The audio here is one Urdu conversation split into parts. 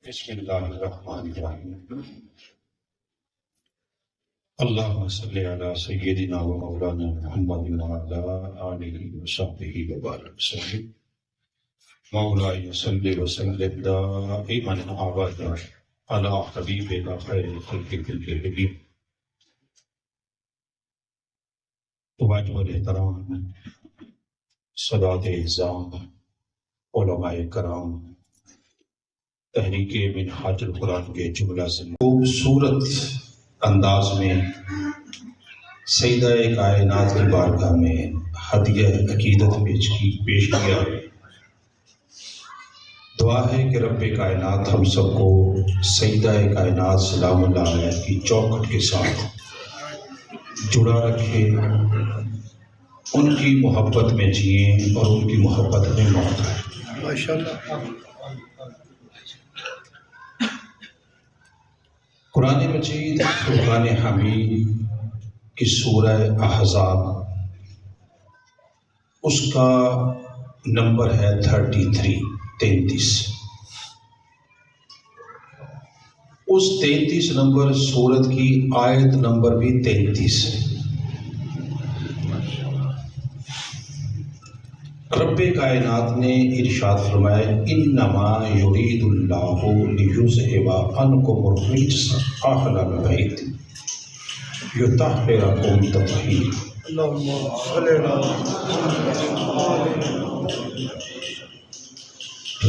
بسم اللہ الرحمن الرحیم اللہم صلی علی سیدنا و مولانا محمد وعلی آلہ وصحبہ وبارک وسلم مولاي صلی وسلم دائما ابدا علی حبیبک خیر خلق کلہم. واجب الاحترام سادات اعظام علماء کرام، تحریک منہاج القرآن کے جملہ سے خوبصورت انداز میں سیدہ کائنات کی بارگاہ میں ہدیہ عقیدت پیش کیا. دعا ہے کہ رب کائنات ہم سب کو سیدہ کائنات سلام اللہ علیہ کی چوکھٹ کے ساتھ جڑا رکھے، ان کی محبت میں جئیں اور ان کی محبت میں موت آئے. ماشاءاللہ. قرآن مجید فرقان حمید کی سورہ احزاب، اس کا نمبر ہے 33. اس 33 نمبر سورت کی آیت نمبر بھی 33 ہے. رب کائنات نے ارشاد فرمایا انما یرید اللہ لیذھب عنکم الرجس اہل البیت یطہرکم تطہیرا.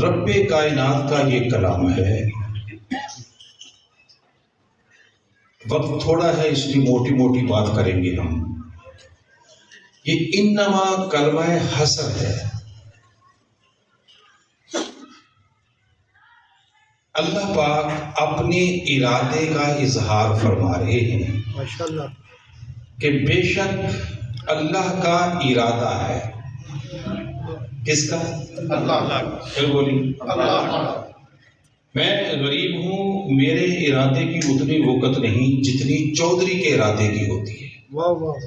رب کائنات کا یہ کلام ہے. وقت تھوڑا ہے اس لیے موٹی موٹی بات کریں گے ہم. یہ انما کلمہ حسر ہے. اللہ پاک اپنے ارادے کا اظہار فرما رہے ہیں ماشاءاللہ کہ بے شک اللہ کا ارادہ ہے. کس کا؟ اللہ. پھر بولی اللہ. میں غریب ہوں، میرے ارادے کی اتنی وقت نہیں جتنی چودھری کے ارادے کی ہوتی ہے. واہ واہ.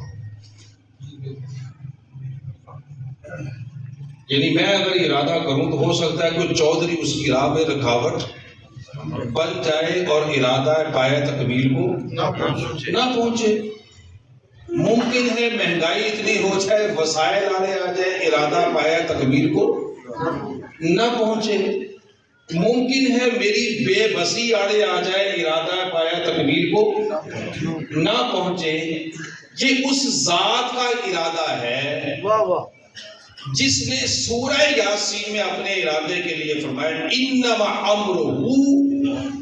یعنی میں اگر ارادہ کروں تو ہو سکتا ہے کوئی چودھری اس کی راہ میں رکاوٹ بن جائے اور ارادہ پایا تکمیل کو نہ پہنچے. ممکن ہے مہنگائی اتنی ہو جائے، وسائل آنے آ جائے، ارادہ پایا تکمیل کو نہ پہنچے. ممکن ہے میری بے بسی آڑے آ جائے، ارادہ پایا تکمیل کو نہ پہنچے. یہ اس ذات کا ارادہ ہے جس نے سورہ یاسین میں اپنے ارادے کے لیے فرمایا انما امرہ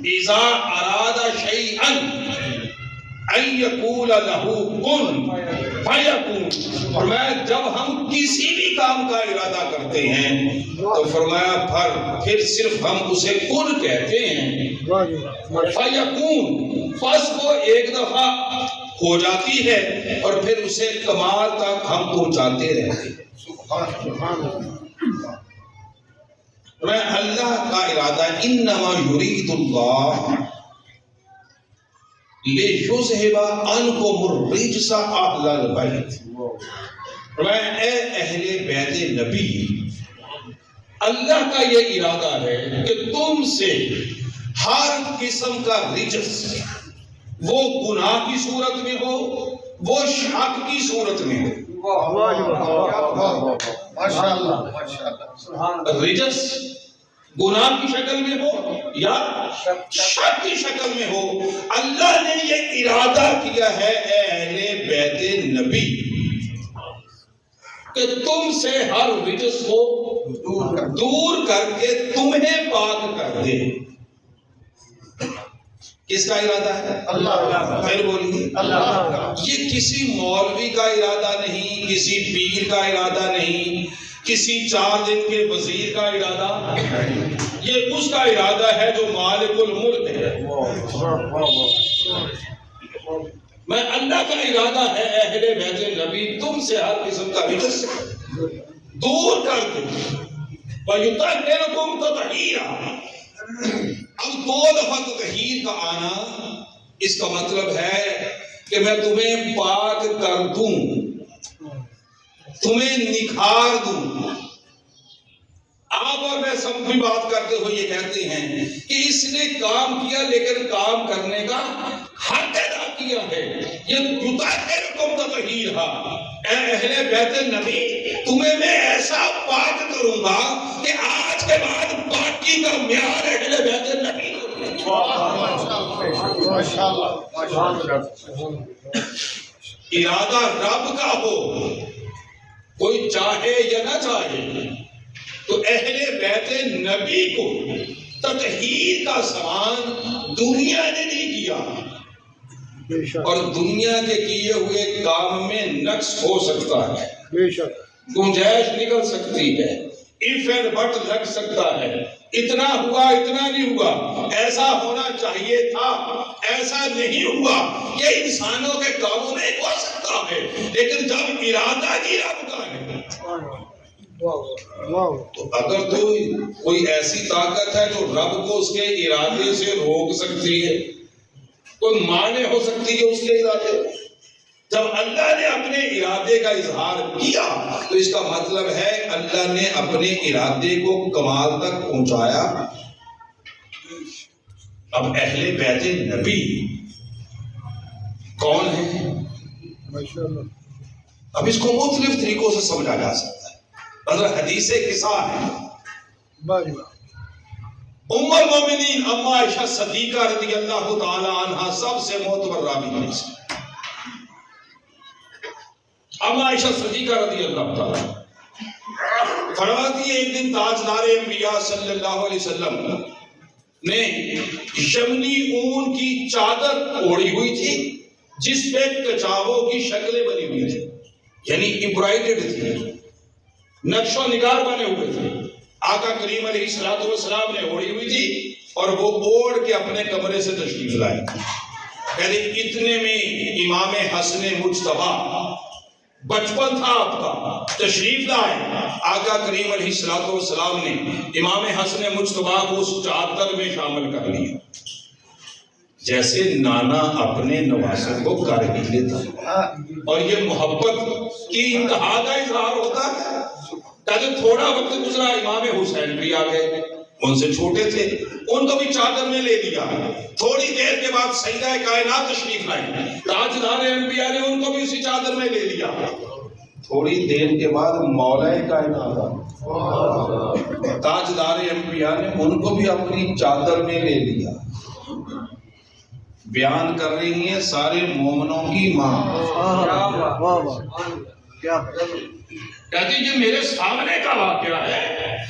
اذا اراد شیئا ان یقول لہ کن فیکون. فرمایا جب ہم کسی بھی کام کا ارادہ کرتے ہیں تو فرمایا پھر صرف ہم اسے کن کہتے ہیں فیکون، بس وہ ایک دفعہ ہو جاتی ہے اور پھر اسے کمال تک ہم پہنچاتے رہتے ہیں. میں اللہ کا ارادہ انما یرید اللہ لیذھب عنکم الرجس اہل البیت. میں اے اہل بیت نبی، اللہ کا یہ ارادہ ہے کہ تم سے ہر قسم کا رجس، وہ گناہ کی صورت میں ہو، وہ شک کی صورت میں ہو، رجس گناہ کی شکل میں ہو یا شک کی شکل میں ہو، اللہ نے یہ ارادہ کیا ہے اے اہل بیت نبی کہ تم سے ہر رجس کو دور کر کے تمہیں پاک کر دے. کس کا ارادہ ہے؟ اللہ. پھر بولیے اللہ. یہ کسی مولوی کا ارادہ نہیں، کسی پیر کا ارادہ نہیں، کسی 4 دن کے وزیر کا ارادہ، یہ اس کا ارادہ ہے جو مالک الملک ہے. میں اللہ کا ارادہ ہے اہل بیت نبی تم سے ہر قسم کا رجس دور کر دے وَيُطَهِّرَكُمْ تَطْهِيرًا. اب 2 دفعہ تطہیر کا آنا اس کا مطلب ہے کہ میں تمہیں پاک کر دوں، تمہیں نکھار دوں. آپ اور میں سب بھی بات کرتے ہوئے یہ کہتے ہیں کہ اس نے کام کیا لیکن کام کرنے کا حق ادا کیا ہے. یہ یطہرکم تطہیرا، اے اہل بیت نبی تمہیں میں ایسا پاک کروں گا کہ آج کے بعد پاکی کا معیار اہل بیت نبی. ارادہ رب کا ہو، کوئی چاہے یا نہ چاہے، تو اہل بیت نبی کو تطہیر کا سامان دنیا نے نہیں کیا، اور دنیا کے کیے ہوئے کام میں نقص ہو سکتا ہے، گنجائش نکل سکتی ہے، if and but لگ سکتا ہے، اتنا ہوا اتنا نہیں ہوا، ایسا ہونا چاہیے تھا ایسا نہیں ہوا، یہ انسانوں کے کاموں میں ہو سکتا ہے، لیکن جب ارادہ ہی رب کا ہے تو اگر تو کوئی ایسی طاقت ہے جو رب کو اس کے ارادے سے روک سکتی ہے، کوئی مانع ہو سکتی ہے اس کے ارادے، جب اللہ نے اپنے ارادے کا اظہار کیا تو اس کا مطلب ہے اللہ نے اپنے ارادے کو کمال تک پہنچایا. اب اہل بیت نبی کون ہے؟ اب اس کو مختلف طریقوں سے سمجھا جا سکتا ہے. حضرت حدیث قصہ ہے، ام المومنین اما عائشہ صدیقہ رضی اللہ تعالی عنہا سب سے معتبر راوی حدیث ہے. اما عائشہ صدیقہ رضی اللہ تعالی فرماتی ہے ایک دن تاجدار انبیاء صلی اللہ علیہ وسلم نے یمنی اون کی چادر اوڑھی ہوئی تھی جس پہ کچاووں کی شکلیں بنی ہوئی تھی، یعنی امبرائڈڈ تھی، نقش و نگار بنے ہوئے تھے. آقا کریم علیہ السلام نے اوڑھی ہوئی تھی اور وہ اوڑھ کے اپنے کمرے سے تشریف لائے. یعنی اتنے میں امام حسن مجتبی بچپن تھا آپ کا، تشریف لائے. آقا کریم علیہ السلام نے امام حسن مجتبی کو اس چادر میں شامل کر لیا، جیسے نانا اپنے نواسوں کو کر ہی لیتا ہے، اور یہ محبت کی انتہا کا اظہار ہوتا ہے. تاکہ تھوڑا وقت گزرا امام حسین بھی آ گئے، ان سے چھوٹے تھے، ان کو بھی چادر میں لے لیا. تھوڑی دیر کے بعد سیدہ کائنات تشریف لائے، تاجدار انبیاء نے ان کو بھی اسی چادر میں لے لیا. تھوڑی دیر کے بعد مولا کائنات تاجدار انبیاء نے ان کو بھی اپنی چادر میں لے لیا. بیان کر رہی ہیں سارے مومنوں کی ماں، کہتی یہ میرے سامنے کا واقعہ ہے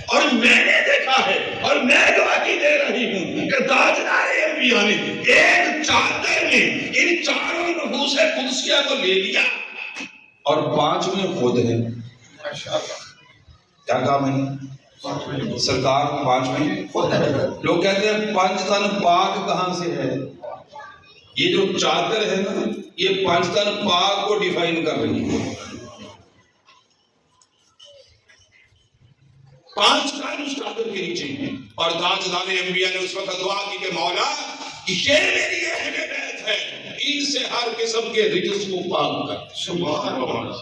اور میں نے دیکھا ہے اور میں گواہی دے رہی ہوں کہ تاجدار انبیاء نے ایک چادر میں ان چاروں نفوس قدسیہ کو لے لیا اور 5ویں خود ہے. کیا کام ہے سرکار 5ویں خود ہے. لوگ کہتے ہیں 5 تن پاک کہاں سے ہے؟ یہ جو چادر ہے نا یہ 5 تن پاک کو ڈیفائن کر رہی ہے. 5 کان اس چادر کے نیچے ہیں، اور تاجدار انبیاء نے اس وقت دعا کی کہ مولا یہ میری اہل بیت ہے، ان سے ہر قسم کے رجس کو پاک کر. سبحان اللہ.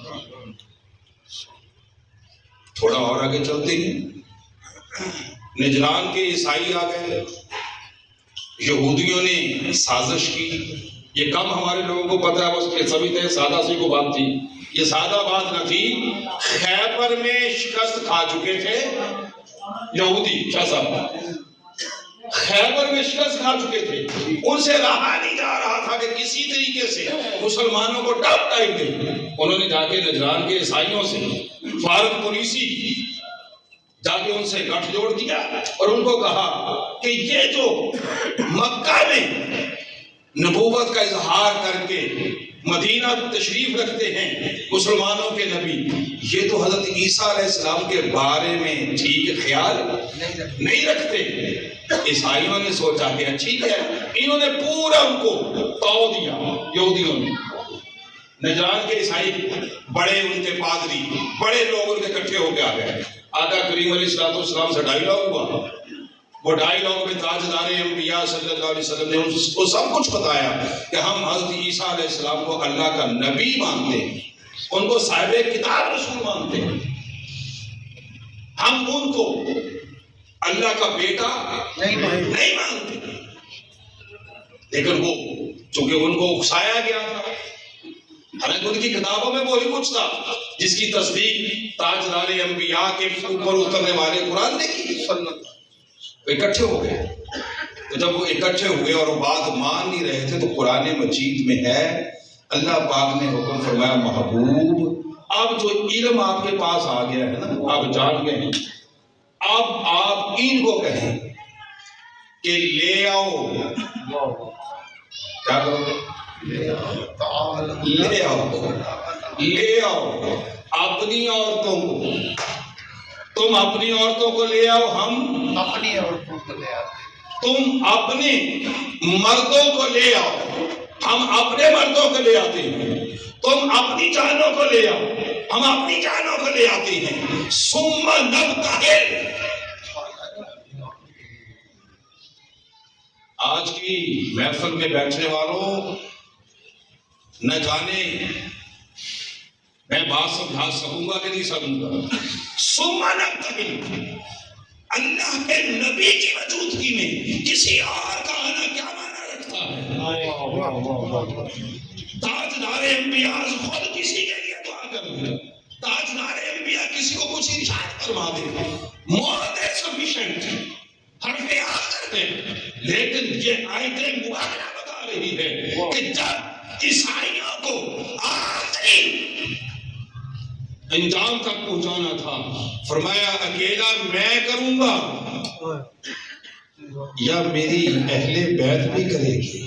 تھوڑا اور آگے چلتے ہیں، نجران کے عیسائی آ گئے، یہودیوں نے سازش کی. یہ کم ہمارے لوگوں کو پتہ ہے، بس سبھی تھے سادہ سی کو بات تھی. یہ سادہ بات نہ تھی، خیبر میں شکست کھا چکے تھے یہودی. شاہ صاحب خیبر میں شکست کھا چکے تھے، ان سے رہا نہیں جا رہا تھا کہ کسی طریقے سے مسلمانوں کو ٹپ ٹائپ دے. انہوں نے جا کے نجران کے عیسائیوں سے فارغ پولیسی جا کے ان سے گٹھ جوڑ دیا اور ان کو کہا کہ یہ جو مکہ میں نبوت کا اظہار کر کے مدینہ تشریف رکھتے ہیں مسلمانوں کے نبی، یہ تو حضرت عیسیٰ علیہ السلام کے بارے میں ٹھیک خیال نہیں رکھتے. عیسائیوں نے سوچا کہ ٹھیک ہے، انہوں نے پورا ان کو تو دیا. یہودیوں نے نجران کے عیسائی بڑے ان کے پادری بڑے لوگ ان کے اکٹھے ہو کے آ گئے. آقا کریم علیہ السلام سے ڈائیلاگ ہوا. وہ ڈائیلاگ میں تاجدار انبیاء صلی اللہ علیہ وسلم نے اس کو سب کچھ بتایا کہ ہم حضرت عیسیٰ علیہ السلام کو اللہ کا نبی مانتے ہیں، ان کو صاحب کتاب رسول مانتے ہیں. ہم ان کو اللہ کا بیٹا نہیں مانتے، لیکن وہ چونکہ ان کو اکسایا گیا تھا، حالانکہ ان کی کتابوں میں وہی کچھ تھا جس کی تصدیق تاجدار انبیاء کے اوپر اترنے والے قرآن نے کی۔ اکٹھے ہو گئے، تو جب وہ اکٹھے ہوئے اور وہ بات مان نہیں رہے تھے تو قرآن مجید میں ہے اللہ پاک نے حکم فرمایا محبوب اب جو علم آپ کے پاس آ گیا ہے نا، آپ جان گئے ہیں، اب آپ ان کو کہیں کہ لے آؤ، کیا کرو گے؟ لے آؤ اپنی عورتوں کو، تم اپنی عورتوں کو لے آؤ، ہم اپنی عورتوں کو لے آتے، تم اپنے مردوں کو لے آؤ، ہم اپنے مردوں کو لے آتے ہیں، تم اپنی جانوں کو لے آؤ، ہم اپنی جانوں کو لے آتے ہیں، ثم نبتہل۔ آج کی محفل میں بیٹھنے والوں نہ جانے میں بات سمجھا سکوں گا کہ نہیں سکوں گا، ثم نبتہل، اللہ کے نبی کی موجودگی میں کسی اور کا آنا کیا معنی رکھتا ہے؟ تاجدار انبیاء خود کسی کے لیے دعا کر دے، تاجدار انبیاء کسی کو کچھ ارشاد فرما دے، more than sufficient، حرف آخر ہے، لیکن یہ آیتیں مبارکہ بتا رہی ہے کہ جب عیسائیوں کو آخری انجام تک پہنچانا تھا، فرمایا اکیلا میں کروں گا یا میری اہل بیت بھی کرے گی،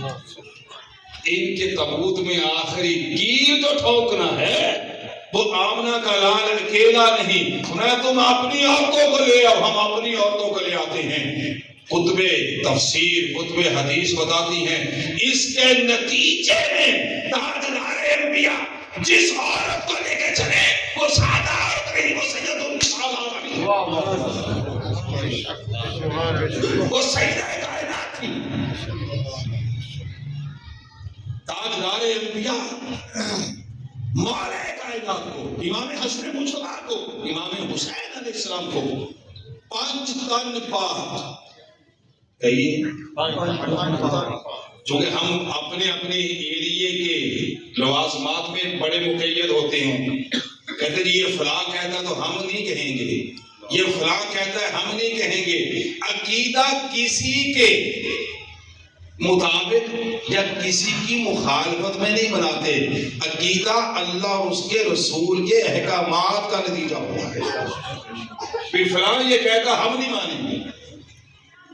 ان کے تابوت میں آخری کیل جو ٹھوکنا ہے وہ آمنہ کا لال اکیلا نہیں، فرمایا تم اپنی عورتوں کو لے آؤ، ہم اپنی عورتوں کو لے آتے ہیں۔ کتب تفسیر کتب حدیث بتاتی ہیں اس کے نتیجے میں تاجدار انبیاء جس عورت کو لے کے چلے وہ سادہ عورت نہیں، وہ سید النساء نہیں، وہ سیدہ کائنات تھی۔ تاجدار انبیاء مولا کائنات کو، امام حسن مجتبیٰ کو، امام حسین علیہ السلام کو پانچ تن پاک کہیے، چونکہ ہم اپنے اپنے ایریے کے لوازمات میں بڑے مقید ہوتے ہیں، کہتے ہیں یہ فلاں کہتا ہے تو ہم نہیں کہیں گے، یہ فلاں کہتا ہے ہم نہیں کہیں گے۔ عقیدہ کسی کے مطابق یا کسی کی مخالفت میں نہیں بناتے، عقیدہ اللہ اور اس کے رسول کے احکامات کا نتیجہ ہوتا ہے۔ فلاں یہ کہتا ہم نہیں مانیں گے۔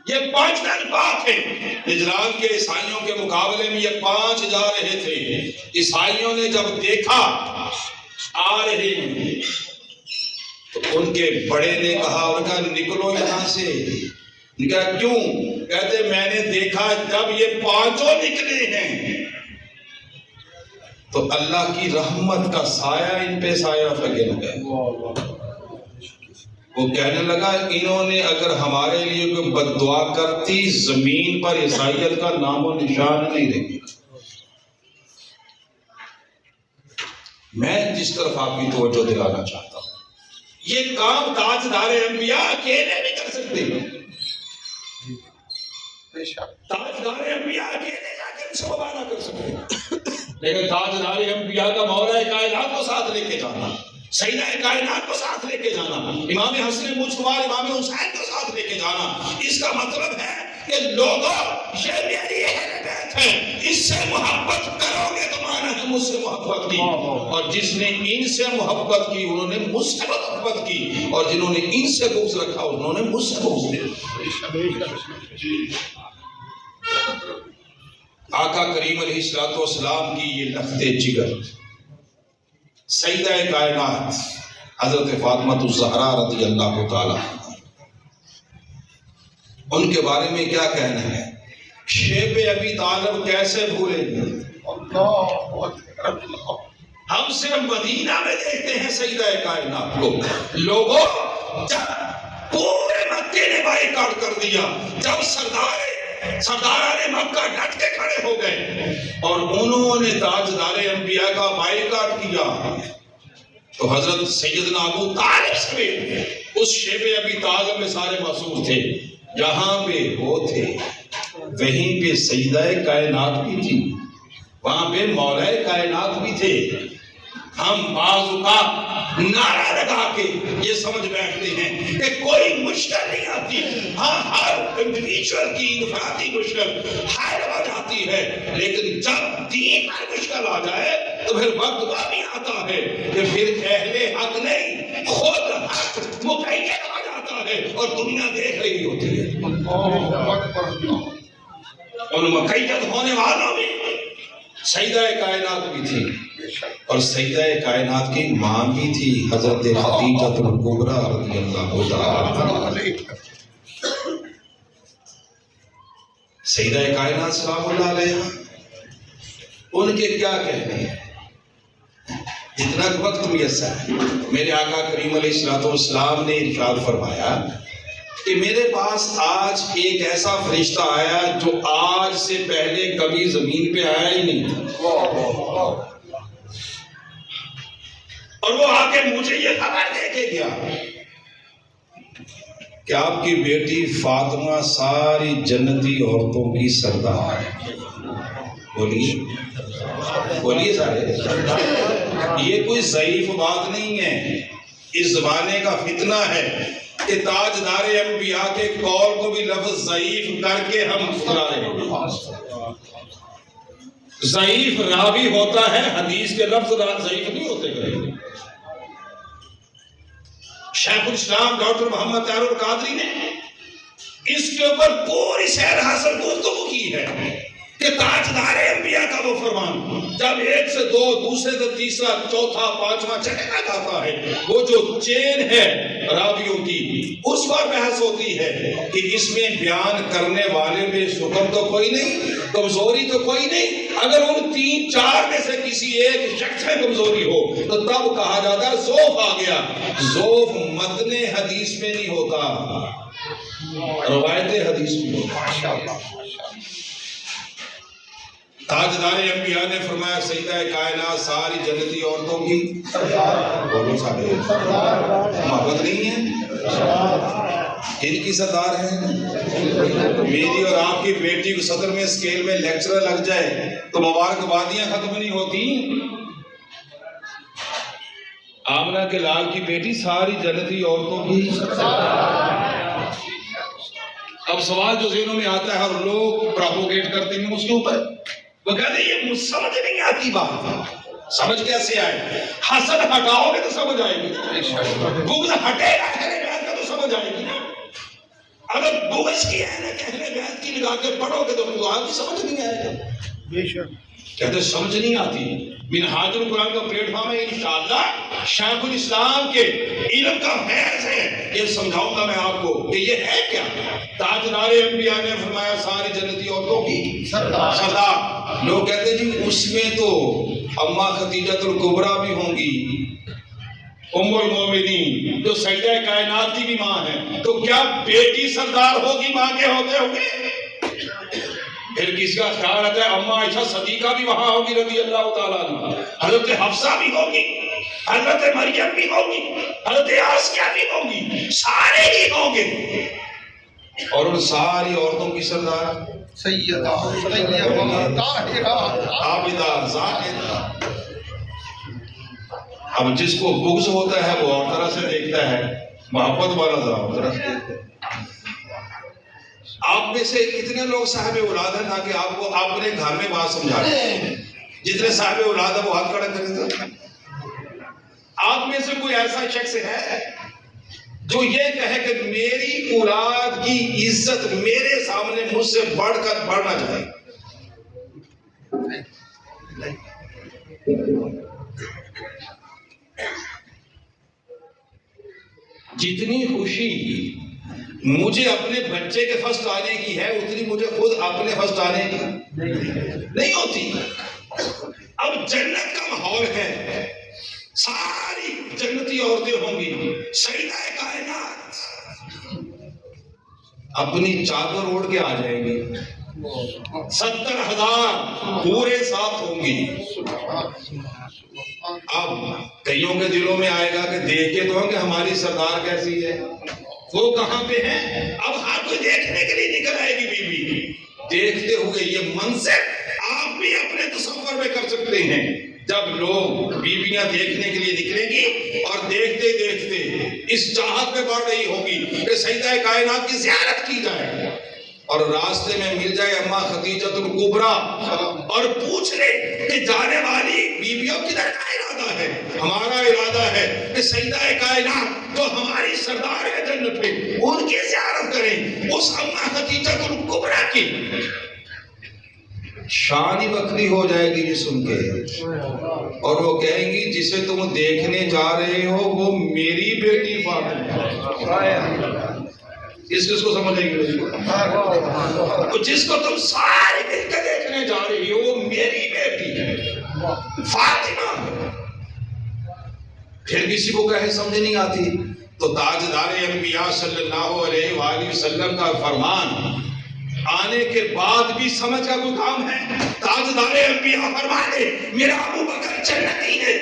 یہ پانچ دن پاک ہیں، نجران کے عیسائیوں کے مقابلے میں یہ پانچ جا رہے تھے، عیسائیوں نے جب دیکھا آ رہے ہیں تو ان کے بڑے نے کہا اور کہا نکلو یہاں سے، کہا کیوں؟ کہتے میں نے دیکھا جب یہ پانچوں نکلے ہیں تو اللہ کی رحمت کا سایہ ان پہ سایہ فگن گیا۔ وہ کہنے لگا انہوں نے اگر ہمارے لیے کوئی بد دعا کرتی زمین پر عیسائیت کا نام و نشان نہیں رہے۔ میں جس طرف آپ کی توجہ دلانا چاہتا ہوں یہ کام تاجدار انبیاء اکیلے نہیں کر سکتے، تاجدار انبیاء اکیلے جا کے اس کو مانا کر سکتے، لیکن تاجدار انبیاء کا مولا کائنات کو ساتھ لے کے جانا، سیدہ کائنات کو ساتھ لے کے جانا، امام حسن مجتبیٰ امام حسین کو ساتھ لے کے جانا، اس کا مطلب ہے کہ لوگوں یہ میری اہل بیت ہے، اس سے محبت کرو گے تو مانا ہے مجھ سے محبت کی، اور جس نے ان سے محبت کی انہوں نے مجھ سے محبت کی، اور جنہوں نے ان سے بغض رکھا انہوں نے مجھ سے بغض رکھا۔ آقا کریم علیہ السلام کی یہ لخت جگر سیدہ کائنات حضرت فاطمہ الزہرا رضی اللہ تعالی ان کے بارے میں کیا کہنا ہے؟ شیب ابی طالب کیسے بھولیں گے؟ ہم سے مدینہ میں دیکھتے ہیں سیدہ کائنات کو، لوگوں جب پورے مکے نے بائیکاٹ کر دیا، جب سرداران مکہ ڈٹ کے کھڑے ہو گئے اور انہوں نے تاجدار انبیاء کا بائیکاٹ کیا، تو حضرت سیدنا ابو طالب سمیت اس شیب ابی طالب میں سارے معصوم تھے، جہاں پہ وہ تھے وہیں پہ سیدہ کائنات بھی تھی، وہاں پہ مولا کائنات بھی تھے۔ ہم بعض اوقات نعرہ لگا کے یہ سمجھ بیٹھتے ہیں کہ کوئی مشکل نہیں آتی، ہاں ہر انڈیویجول کی انفرادی مشکل حل ہو جاتی ہے، لیکن جب دین پر مشکل آ جائے تو پھر وقت بھی آتا ہے کہ پھر اہل حق نہیں خود حق مقید ہو جاتا ہے اور دنیا دیکھ رہی ہوتی ہے۔ ان مقید ہونے والوں میں سیدہ کائنات بھی تھی، اور سیدہ کائنات کی ماں بھی تھی حضرت خدیجہ الکبریٰ رضی اللہ تعالیٰ عنہا۔ سیدہ کائنات سلام اللہ علیہ، ان کے کیا کہنے ہیں، جتنا وقت میسر ہے۔ میرے آقا کریم علیہ السلام نے ارشاد فرمایا کہ میرے پاس آج ایک ایسا فرشتہ آیا جو آج سے پہلے کبھی زمین پہ آیا ہی نہیں تھا، اور وہ آ کے مجھے یہ خبر دے کے گیا کہ آپ کی بیٹی فاطمہ ساری جنتی عورتوں کی سردار ہے۔ بولیے سارے، یہ کوئی ضعیف بات نہیں ہے، اس زمانے کا فتنہ ہے کہ تاجدار انبیاء کے قول کو بھی لفظ ضعیف کر کے ہم ٹھکرا رہے ہیں۔ ضعیف راوی ہوتا ہے، حدیث کے لفظ ضعیف نہیں ہوتے کہیں۔ شیخ الاسلام ڈاکٹر محمد طاہر القادری نے اس کے اوپر پوری سیر حاصل گفتگو کی ہے کہ تاجدار انبیاء کا وہ فرمان جب ایک سے دو، دوسرے سے تیسرا، چوتھا، پانچواں چلتا جاتا ہے، وہ جو چین ہے راویوں کی، اس پر بحث ہوتی ہے کہ اس میں بیان کرنے والے میں سکم تو کوئی نہیں، کمزوری تو کوئی نہیں۔ اگر ان تین چار میں سے کسی ایک شخص میں کمزوری ہو تو تب کہا جاتا ہے ضعف آ گیا۔ ضعف متن حدیث میں نہیں ہوتا، روایت حدیث میں ہوتا۔ تاجدار انبیاء نے فرمایا سیدہ کائنات ساری جنتی عورتوں کی بولو صاحب، محبت نہیں ہے، ان کی سردار ہے۔ میری اور آپ کی بیٹی کو صدر میں اسکیل میں لیکچرر لگ جائے تو مبارکبادیاں ختم نہیں ہوتی۔ آمنہ کے لال کی بیٹی ساری جنتی عورتوں کی سردار۔ اب سوال جو ذہنوں میں آتا ہے اور لوگ پراپوگیٹ کرتے ہیں اس کے اوپر، وہ کہتے ہیں یہ سمجھ نہیں آتی بات۔ سمجھ کیسے آئے؟ حسد ہٹاؤ گے تو سمجھ آئے گی، بغض ہٹے گا اہل بیت کا تو سمجھ آئے گی نا۔ اگر بغض کی اہل بیت کی نگاہ کے پڑھو گے تو قرآن کی سمجھ نہیں آئے گا۔ بے شک کہتے سمجھ نہیں آتی۔ منہاج القرآن کا پلیٹ فارم ہے، انشاءاللہ شیخ الاسلام کے علم کا فیض ہے، یہ سمجھاؤں گا میں آپ کو کہ یہ ہے کیا۔ تاجدار انبیاء نے فرمایا ساری جنتی عورتوں کی سردار۔ لوگ کہتے ہیں جی اس میں تو اماں خدیجہ الکبریٰ بھی ہوں گی، ام المومنین جو سیدہ کائنات کی بھی ماں ہے، تو کیا بیٹی سردار ہوگی ماں کے ہوتے ہوگے؟ پھر کسی کا خیال آتا ہے اماں عائشہ صدیقہ بھی وہاں ہوگی رضی اللہ تعالیٰ عنہ، حضرت حفصہ بھی ہوگی، حضرت مریم بھی ہوگی، حضرت آسیہ بھی ہوگی، سارے ہی ہوں گے۔ اور ان ساری عورتوں کی سردار سیدہ طاہرہ عابدہ زاہدہ۔ اب جس کو بغض ہوتا ہے وہ اور طرح سے دیکھتا ہے، محبت والا ذرا اور طرح سے دیکھتا ہے۔ آپ میں سے کتنے لوگ صاحب اولاد ہیں تاکہ آپ کو اپنے گھر میں بات سمجھا دیں؟ جتنے صاحب اولاد ہیں وہ ہاتھ کھڑا کریں۔ آپ میں سے کوئی ایسا شخص ہے جو یہ کہے کہ میری اولاد کی عزت میرے سامنے مجھ سے بڑھ کر بڑھنا چاہیے؟ جتنی خوشی مجھے اپنے بچے کے فرسٹ آنے کی ہے اتنی مجھے خود اپنے فرسٹ آنے کی نہیں ہوتی۔ اب جنت کا ماحول ہے، ساری جنتی عورتیں ہوں گی، سیدہ کائنات اپنی چادر اوڑھ کے آ جائیں گی، 70,000 پورے ساتھ ہوں گی۔ اب کئیوں کے دلوں میں آئے گا کہ دیکھے تو ہم کہ ہماری سردار کیسی ہے، وہ کہاں پہ ہے۔ اب ہر کوئی دیکھنے کے لیے نکل آئے گی بی بی، دیکھتے ہوئے یہ منظر آپ بھی اپنے تصور میں کر سکتے ہیں۔ جب لوگ بیویاں دیکھنے کے لیے نکلیں گی اور دیکھتے دیکھتے اس چاہت میں بڑھ رہی ہوگی کہ سیدہ کائنات کی زیارت کی جائے، اور راستے میں مل جائے اماں خدیجۃ الکبریٰ اور پوچھ لے کہ جانے والی بیویوں کدھر کا ارادہ ہے۔ ہمارا ارادہ ہے کہ سیدہ کائنات جو ہماری سردار ہے جنت میں، ان کی زیارت کریں۔ اس اماں خدیجۃ الکبریٰ کی شان ہی بکری ہو جائے گی یہ سن کے، اور وہ کہیں گی جسے تم دیکھنے جا رہے ہو وہ میری بیٹی فاطمہ ہے۔ کس کو سمجھ آئے گی؟ جس کو تم سارے مل کے دیکھنے جا رہی ہو وہ میری بیٹی ہے فاطمہ۔ پھر کسی کو کہے سمجھ نہیں آتی تو تاجدار انبیاء صلی اللہ علیہ وآلہ وسلم کا فرمان آنے کے بعد بھی سمجھ کا کوئی کام ہے؟ تاجدار انبیاء فرماتے میرا ابو بکر جنتی ہے،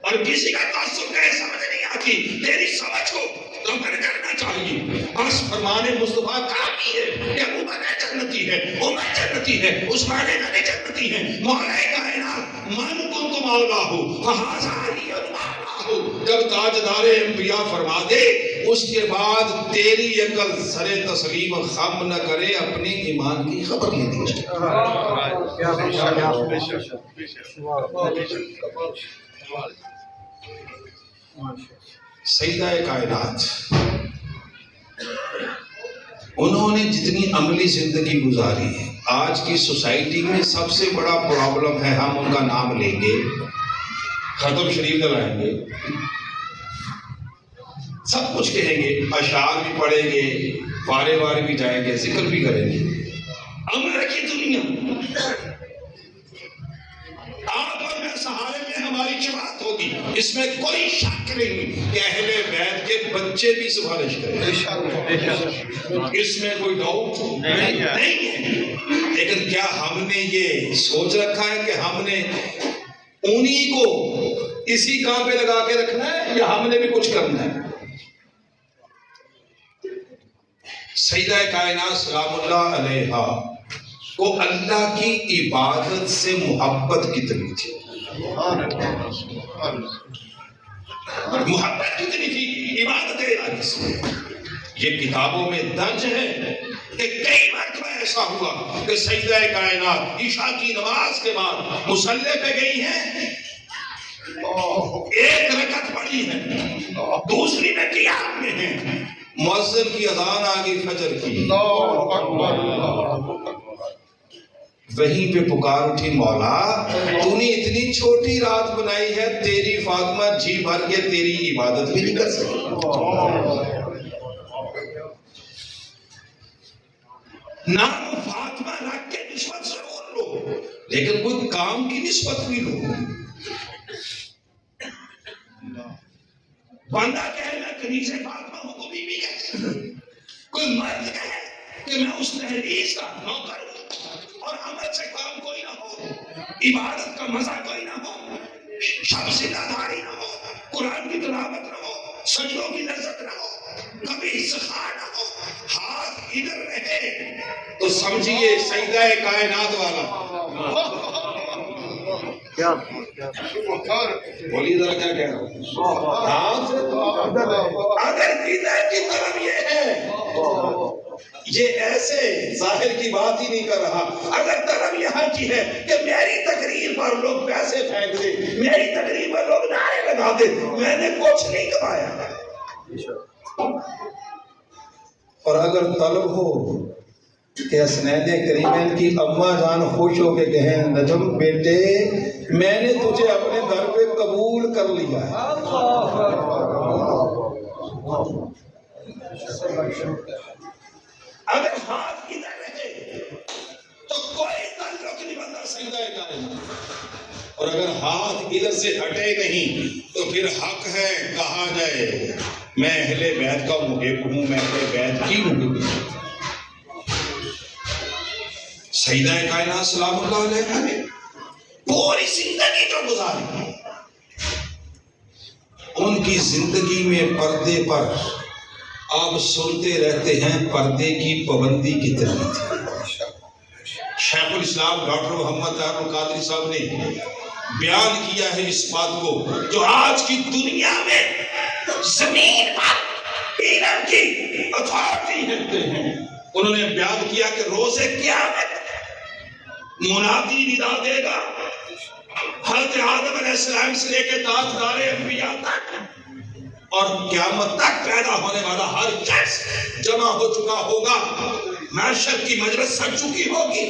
اور کسی کا تعصب کہے سمجھ نہیں آتی، تیری سمجھ کو کمر کرنا چاہیے۔ بس فرمان مصطفیٰ کافی ہے کہ ابو بکر جنتی ہے، عمر جنتی ہے، عثمان غنی جنتی ہے، مولا کائنات من کنت مولا ہو فہذا علی مولا ہو۔ جب تاجدار انبیاء فرما دے اس کے بعد تیری عقل سر تسلیم خم نہ کرے، اپنے ایمان کی خبر لے دی۔ سیدہ کائنات انہوں نے جتنی عملی زندگی گزاری ہے، آج کی سوسائٹی میں سب سے بڑا پرابلم ہے ہم ان کا نام لیں گے، ختم شریف دلائیں گے، سب کچھ کہیں گے، اشعار بھی پڑھیں گے، وارے وارے بھی جائیں گے، ذکر بھی کریں گے۔ امر کی دنیا آپ اور میں سہارے میں ہماری جماعت ہوگی، اس میں کوئی شک نہیں کہ اہل بیت کے بچے بھی سفارش کریں، اس میں کوئی ڈاؤٹ نہیں ہے۔ لیکن کیا ہم نے یہ سوچ رکھا ہے کہ ہم نے انہی کو اسی کام پہ لگا کے رکھنا ہے یا ہم نے بھی کچھ کرنا ہے؟ سیدہ کائنات سلام اللہ علیہا کو اللہ کی عبادت سے محبت کتنی تھی، محبت کتنی تھی عبادت الہی سے۔ یہ کتابوں میں درج ہے کہ کئی مرتبہ ایسا ہوا کہ سیدہ کائنات عشاء کی نماز کے بعد مصلی پہ گئی ہیں، ایک رکعت پڑھی ہے، دوسری میں قیام میں ہیں، مؤذن کی اذان آ گئی فجر کی، وہیں پہ پکار اٹھی مولا تو نے اتنی چھوٹی رات بنائی ہے، تیری فاطمہ جی بھر کے تیری عبادت بھی نہیں کر سکتی، نام فاطمہ رکھ کے نسبت ضرور لو لیکن کوئی کام کی نسبت بھی لو۔ بندہ کہے میں کنیز فاطمہ ہوں کو بی بی کہتے ہیں، کوئی مرد کہے کہ میں اس تحریز کا نوکر ہوں اور عمل سے کام کوئی نہ ہو، عبادت کا مزہ کوئی نہ ہو، شب سے داری نہ ہو، قرآن کی تلاوت نہ ہو، سجدوں کی لذت نہ ہو، کبھی سخا نہ ہو، ہاتھ ادھر رہے تو سمجھیے سیدہ کائنات والا بولیے ذرا کیا کہہ رہا ہوں۔ اگر ادھر کی طرف یہ ہے، یہ ایسے ظاہر کی بات ہی نہیں کر رہا، اگر طرف یہاں کی ہے کہ میری تقریر پر لوگ پیسے پھینک دے، میری تقریر پر لوگ نعرے لگا دے، میں نے کچھ نہیں کمایا، اور اگر طلب ہو کہ حسنین کریمین کی اماں جان خوش ہو کے کہیں نجم بیٹے میں نے تجھے اپنے در پہ قبول کر لیا ہے، اگر ہاتھ ادھر رہے تو کوئی تعلق نہیں بنتا سیدہ کائنات، اور اگر ہاتھ ادھر سے ہٹے نہیں تو پھر حق ہے کہا جائے میں اہل بیت کا محب ہوں، میں اہل بیت کی محب ہوں۔ سیدہ کائنات سلام اللہ علیہ نے پوری زندگی جو گزاری، ان کی زندگی میں پردے پر آپ سنتے رہتے ہیں پردے کی پابندی کتنی تھی۔ شیخ الاسلام ڈاکٹر محمد طاہر القادری صاحب نے بیان کیا ہے اس بات کو جو آج کی دنیا میں زمین پر علم کی اتھارٹی رکھتے ہیں۔ انہوں نے بیان کیا کہ روز قیامت منادی ندا دے گا حضرت آدم علیہ السلام سے لے کے تاجدار انبیاء تک اور قیامت تک پیدا ہونے والا ہر شخص جمع ہو چکا ہوگا، معاشر کی مجلس سج چکی ہوگی۔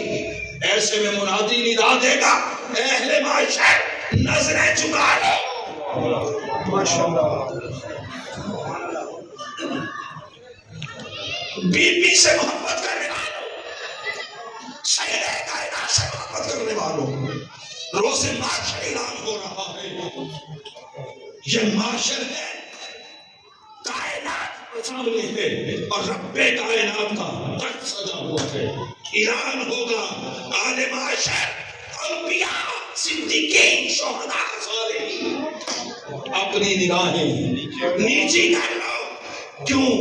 ایسے میں منادی ندا دے گا اے اہل معاشر نظریں چکا لو۔ ماشاءاللہ، بی بی سے محبت کرنے والوں، سیدہ کائنات سے محبت کرنے والوں، روز معاشر اعلان ہو رہا ہے۔ یہ معاشر ہے، کائنات سامنے ہے اور رب کائنات کا تخت سجا ہوا ہے۔ اعلان ہوگا اہل معاشر، انبیاء، صدیقین، شہداء، صالحین، اپنی نگاہیں نیچی کر لو۔ کیوں؟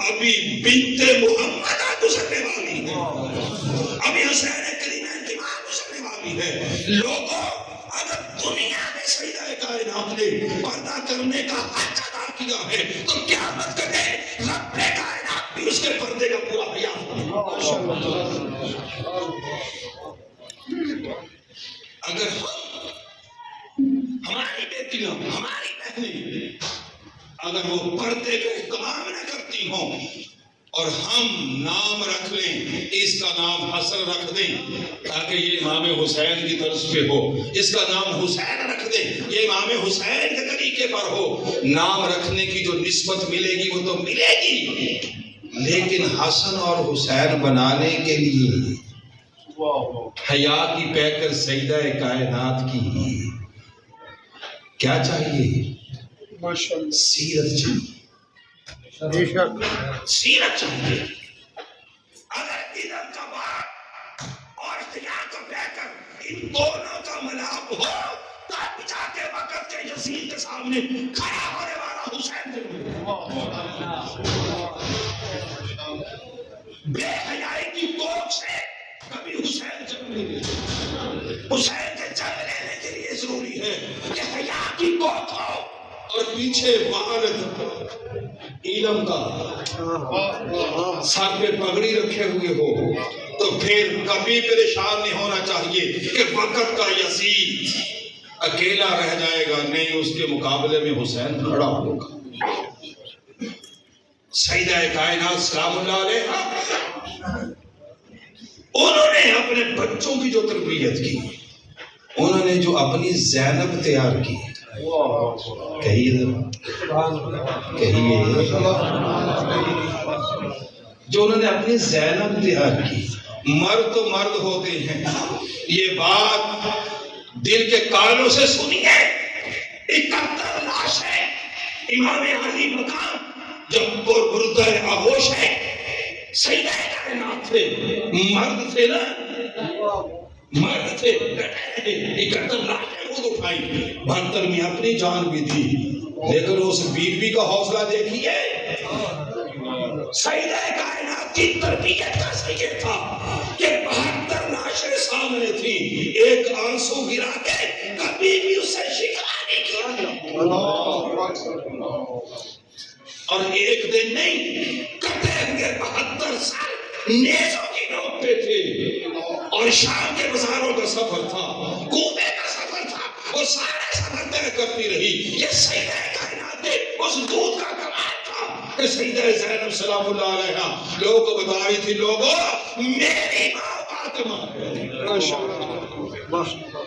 ابھی بنت محمد گزرنے والی ہے، ابھی حسین کریمین کی ماں گزرنے والی ہے۔ لوگوں، اگر دنیا میں سیدہ کائنات نے پردہ کرنے کا حق ادا کیا ہے تو قیامت کرے رب کائنات بھی اس کے پردے کا پورا حیات۔ اگر ہماری بیٹیاں، ہماری بہنیں اگر وہ پردے کا اہتمام نہ کرتی ہوں اور ہم نام رکھ لیں، اس کا نام حسن رکھ دیں تاکہ یہ امام حسین کی طرز پہ ہو، اس کا نام حسین رکھ دیں یہ امام حسین کے طریقے پر ہو، نام رکھنے کی جو نسبت ملے گی وہ تو ملے گی، لیکن حسن اور حسین بنانے کے لیے حیا کی پیکر سیدہ کائنات کی کیا چاہیے؟ سیرت چاہیے، سیرت چاہیے۔ اگر علم کا بات اور اختیار کا پیکر ان دونوں کا ملاپ ہو تب جا کے وقت کے یزید کے سامنے کھڑا ہونے والا حسین بے حیائی کی کوکھ سے کبھی حسین جنم نہیں لے۔ حسین کے جنم لینے کے لیے ضروری ہے کہ حیا کی کوکھ ہو اور پیچھے والد علم کا سر پہ پگڑی رکھے ہوئے ہو، تو پھر کبھی پریشان نہیں ہونا چاہیے کہ وقت کا یزید اکیلا رہ جائے گا، نہیں، اس کے مقابلے میں حسین کھڑا ہوگا۔ سیدہ کائنات سلام اللہ علیہ انہوں نے اپنے بچوں کی جو تربیت کی، انہوں نے جو اپنی زینب تیار کی، کہیے جو انہوں نے اپنی زینب تیار کی۔ مرد تو مرد ہوتے ہیں، یہ بات دل کے کانوں سے سنی ہے۔ 71 لاشیں امام علی مقام جب بردہ آغوش ہے، سیدہ کائنات تھے، مرد تھے نا، مرد تھے، 71 لاشیں خود اٹھائی، 72 میں اپنی جان بھی دی، لیکن اس بی بی کا حوصلہ دیکھیے۔ سیدہ کائنات کی تربیت کا یہ تھا کہ 72 لاشیں سامنے تھی، ایک آنسو گرا کے کبھی بھی اسے شکوا نہیں کیا، اور ایک دن نہیں، کٹے ہوئے 72 سال نیزوں کی نوک پہ تھے، اور شام کے بازاروں کا سفر تھا، کوبے کا سفر تھا، وہ سارے سفر طے کرتی رہی۔ یہ سیدہ کائنات اس دودھ کا کمال تھا کہ سیدہ زینب سلام اللہ علیہ لوگوں کو بتا رہی تھی، لوگوں میری ماں فاطمہ ہے،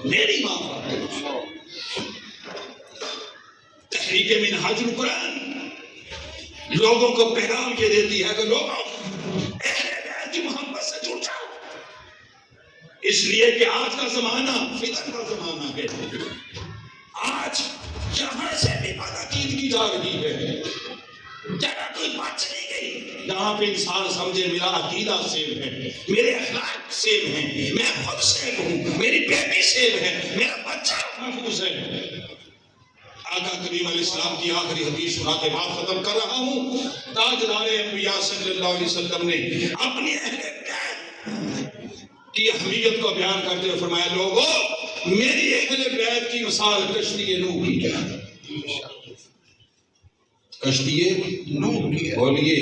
میری ماں فاطمہ۔ تحریک منہاج القرآن لوگوں کو پیغام یہ دیتی ہے کہ لوگوں اہل بیت کی محبت سے جڑ جاؤ، اس لیے کہ آج کا زمانہ فتن کا زمانہ ہے۔ آج جہاں سے بھی عقید کی جا رہی ہے، جگہ کوئی بچ نہیں گئی، جہاں پہ انسان سمجھے میرا عقیدہ سیب ہے، میرے اخلاق سیب ہیں، میں خود سیب ہوں، میری بیٹی سیب ہے، میرا بچہ محفوظ ہے۔ آقا کریم علیہ السلام کی آخری حدیث سنا کے بات ختم کر رہا ہوں۔ تاجدار انبیاء صلی اللہ علیہ وسلم نے اپنی اہل بیت کی اہمیت کو بیان کرتے ہوئے فرمایا، لوگوں میری اہل بیت کی مثال کشتی نوح کی کیا ہے؟ کشتی نوح کی ہے، بولیے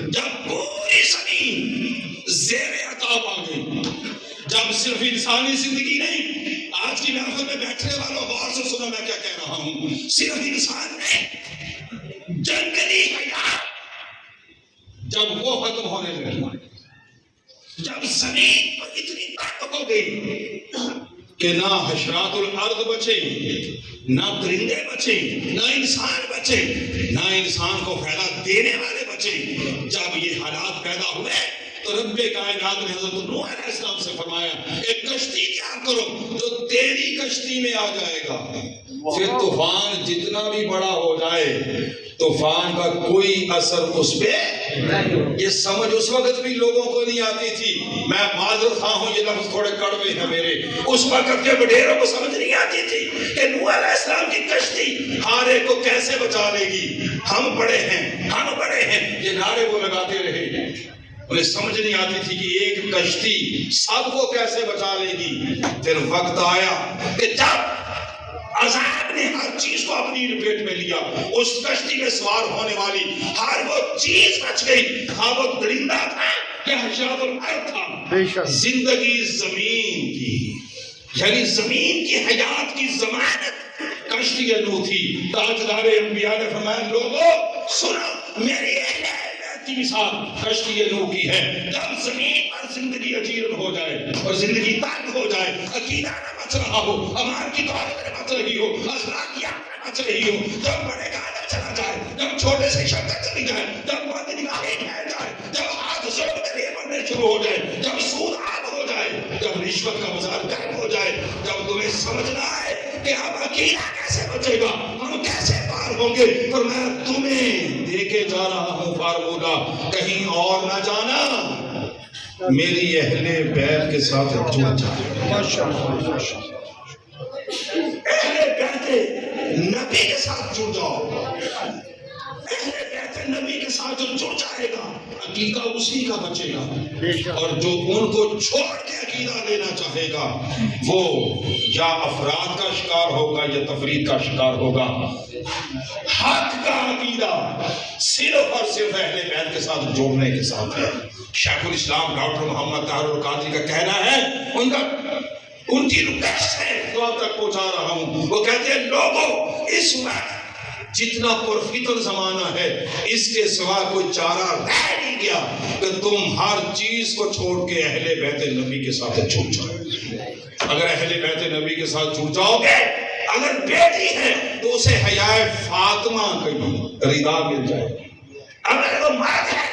جب پوری زمین زیر عطاب آ گئی، جب صرف انسانی زندگی نہیں، آج کی محفل میں بیٹھنے والوں غور سے سنو میں کیا کہہ رہا ہوں، صرف انسان نہیں، جنگلی حیات جب وہ ختم ہونے لگی، جب زمین پر اتنی طاقت ہو گئی کہ نہ حشرات الارض بچے، نہ پرندے بچے، نہ انسان بچے، نہ انسان کو فائدہ دینے والے بچے، جب یہ حالات پیدا ہوئے تو رب کائنات نے حضرت نوح علیہ السلام سے فرمایا، ایک کشتی تیار کرو جو تیری کشتی میں آ جائے گا، پھر طوفان جتنا بھی بڑا ہو جائے طوفان کا کوئی اثر اس پہ۔ یہ سمجھ اس وقت بھی لوگوں کو نہیں آتی تھی، میں معذرت خواہ ہوں یہ لفظ تھوڑے کڑوے ہیں میرے، اس وقت کے وڈیروں کو سمجھ نہیں آتی تھی کہ نوح علیہ السلام کی کشتی ہر ایک کو کیسے بچا لے گی، ہم بڑے ہیں، ہم بڑے ہیں، یہ نعرے وہ لگاتے رہے، انہیں سمجھ نہیں آتی تھی کہ ایک کشتی سب کو کیسے بچا لے گی۔ پھر وقت آیا کہ جب عذاب نے ہر چیز کو اپنی لپیٹ میں لیا، اس کشتی میں سوار ہونے والی ہر وہ چیز بچ گئی، خواہ وہ درندہ تھا یا حشرات الارض تھا، زندگی زمین کی، یعنی زمین کی حیات کی ضمانت کشتی نوح تھی۔ تاجدار انبیاء نے فرمایا، لوگوں سنو میری اہل بیت کی مثال کشتی نوح کی ہے، جب زمین پر زندگی اجیرن ہو جائے اور زندگی تنگ ہو جائے، عقیدہ نہ بچ رہا ہو، امان کی دولت نہ بچ رہی ہو، اخلاقیات نہ بچ رہی ہو، جب بڑے کا عدم چلا جائے، جب چھوٹے سے شدت چلی جائے، جب بہت نگاہیں پھیل جائے، جب ہاتھ ظلم کے لیے بڑھنے شروع ہو جائے، جب سود عام ہو جائے، جب رشوت کا بازار گرم ہو جائے، جب تمہیں سمجھنا ہے کہ اب عقیدہ کیسے بچے گا، ہم کیسے پار ہوں گے، اور میں تمہیں دے کے جا رہا ہوں فارمولہ، کہیں اور نہ جانا، میری اہل بیت کے ساتھ جڑ جائے، اہل بیت نبی کے ساتھ جڑ جاؤ، اہل بیت نبی کے ساتھ جو جڑ جائے گا عقیدہ اسی کا بچے گا، اور جو ان کو چھوڑ کے عقیدہ لینا چاہے گا وہ یا افراد کا شکار ہوگا یا تفرید کا شکار ہوگا۔ حق کا عقیدہ صرف اور صرف اہل بیت کے ساتھ جوڑنے کے ساتھ ہے۔ شیخ الاسلام ڈاکٹر محمد طاہر القادری کا کہنا ہے، ان کی ریکویسٹ ہے جو آپ تک پہنچا رہا ہوں، وہ کہتے ہیں لوگوں اس وقت جتنا پرفتن زمانہ ہے اس کے سوا کوئی چارہ رہ نہیں گیا کہ تم ہر چیز کو چھوڑ کے اہل بیت نبی کے ساتھ جڑ جاؤ۔ اگر اہل بیت نبی کے ساتھ جڑ جاؤ گے، اگر بیٹی ہے تو اسے حیائے فاطمہ کی رضا مل جائے، اگر وہ مرد ہے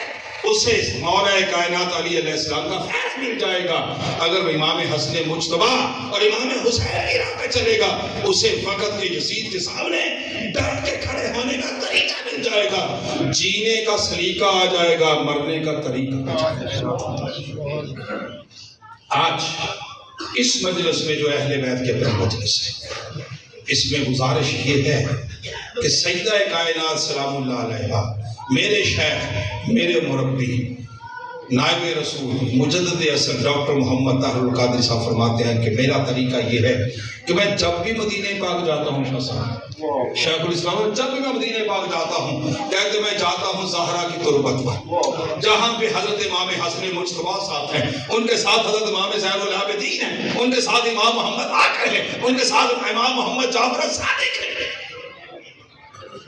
اسے مولا کائنات علی علیہ السلام کا فیض مل جائے گا، اگر امام حسن مجتبی اور امام حسین کی راہ پہ چلے گا اسے وقت کے یزید کے سامنے ڈٹ کے کھڑے ہونے کا طریقہ مل جائے گا، جینے کا سلیقہ آ جائے گا، مرنے کا طریقہ آ جائے گا۔ آج اس مجلس میں جو اہل بیت کے اپنا مجلس ہے، اس میں گزارش یہ ہے کہ سیدہ کائنات سلام اللہ علیہ، میرے شیخ، میرے مربی، نائب رسول مجدد اصل ڈاکٹر محمد طاہر القادری صاحب فرماتے ہیں کہ میرا طریقہ یہ ہے کہ میں جب بھی مدینہ پاک جاتا ہوں، شاہ صاحب شیخ الاسلام، جب بھی میں مدینہ پاک جاتا ہوں کہتے میں جاتا ہوں زہرا کی تربت پر، جہاں پہ حضرت امام حسن مجتبی ساتھ ہیں، ان کے ساتھ حضرت امام زین العابدین ہیں، ان کے ساتھ امام محمد باقر ہیں، ان کے ساتھ امام محمد جعفر صادق ہیں،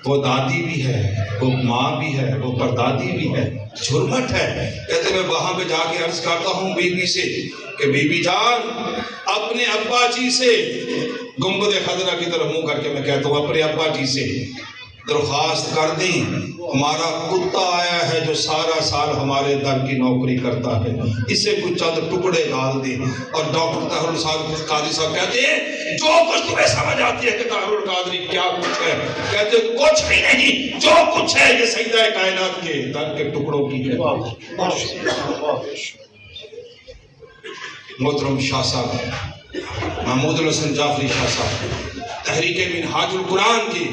وہ دادی بھی ہے، وہ ماں بھی ہے، وہ پردادی بھی ہے، جھرمٹ ہے۔ کہتے میں وہاں پہ جا کے عرض کرتا ہوں بی بی سے کہ بی بی جان، اپنے ابا جی سے، گنبد خضرا کی طرف منہ کر کے میں کہتا ہوں اپنے ابا جی سے درخواست کر دیں، ہمارا کتا آیا ہے جو سارا سال ہمارے در کی نوکری کرتا ہے، اسے کچھ چند ٹکڑے ڈال دیں۔ اور ڈاکٹر طاہر القادری صاحب کہتے ہیں جو کچھ تمہیں سمجھ آتی ہے کہ طاہر القادری کیا کچھ ہے، کہتے کچھ بھی نہیں، جو کچھ ہے یہ سیدہ کائنات کے در کے ٹکڑوں کی ہے۔ محترم شاہ صاحب، محمود الحسن جعفری شاہ صاحب تحریک منہاج القرآن کی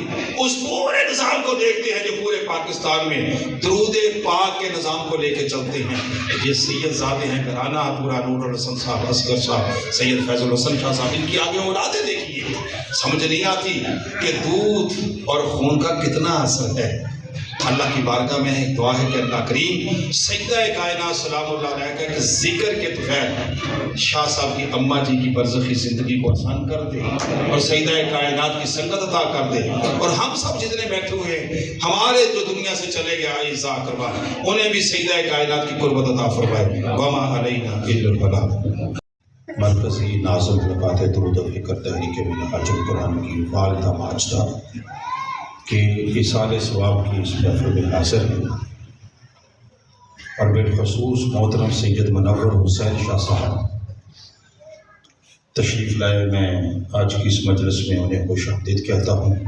اس پورے نظام کو دیکھتے ہیں جو پورے پاکستان میں درود پاک کے نظام کو لے کے چلتے ہیں۔ یہ سید زادے ہیں گھرانہ پورا، نور الحسن صاحب، اصغر صاحب، سید فیض الحسن شاہ صاحب، ان کی آگے اولادیں دیکھیے، سمجھ نہیں آتی کہ دودھ اور خون کا کتنا اثر ہے۔ اللہ کی بارگاہ میں ایک دعا ہے کہ اللہ کریم سیدہ کائنات سلام اللہ علیہ کے ذکر کے بغیر شاہ صاحب کی اماں جی کی برزخی زندگی کو آسان کر دے اور سیدہ کائنات کی سنگت عطا کر دے، اور ہم سب جتنے بیٹھے ہوئے ہیں، ہمارے جو دنیا سے چلے گئے اعزاء کروا، انہیں بھی سیدہ کائنات کی قربت عطا فرمائے۔ وما علینا الا البلاغ۔ مرکزی ناظم نکات درود و فکر تحریک منہاج القرآن کی والدہ ماجدہ کہ ایصال ثواب کی اس محفل میں حاضر ہیں، اور بالخصوص محترم سید منور حسین شاہ صاحب تشریف لائے، میں آج کی اس مجلس میں انہیں خوش آمدید کہتا ہوں۔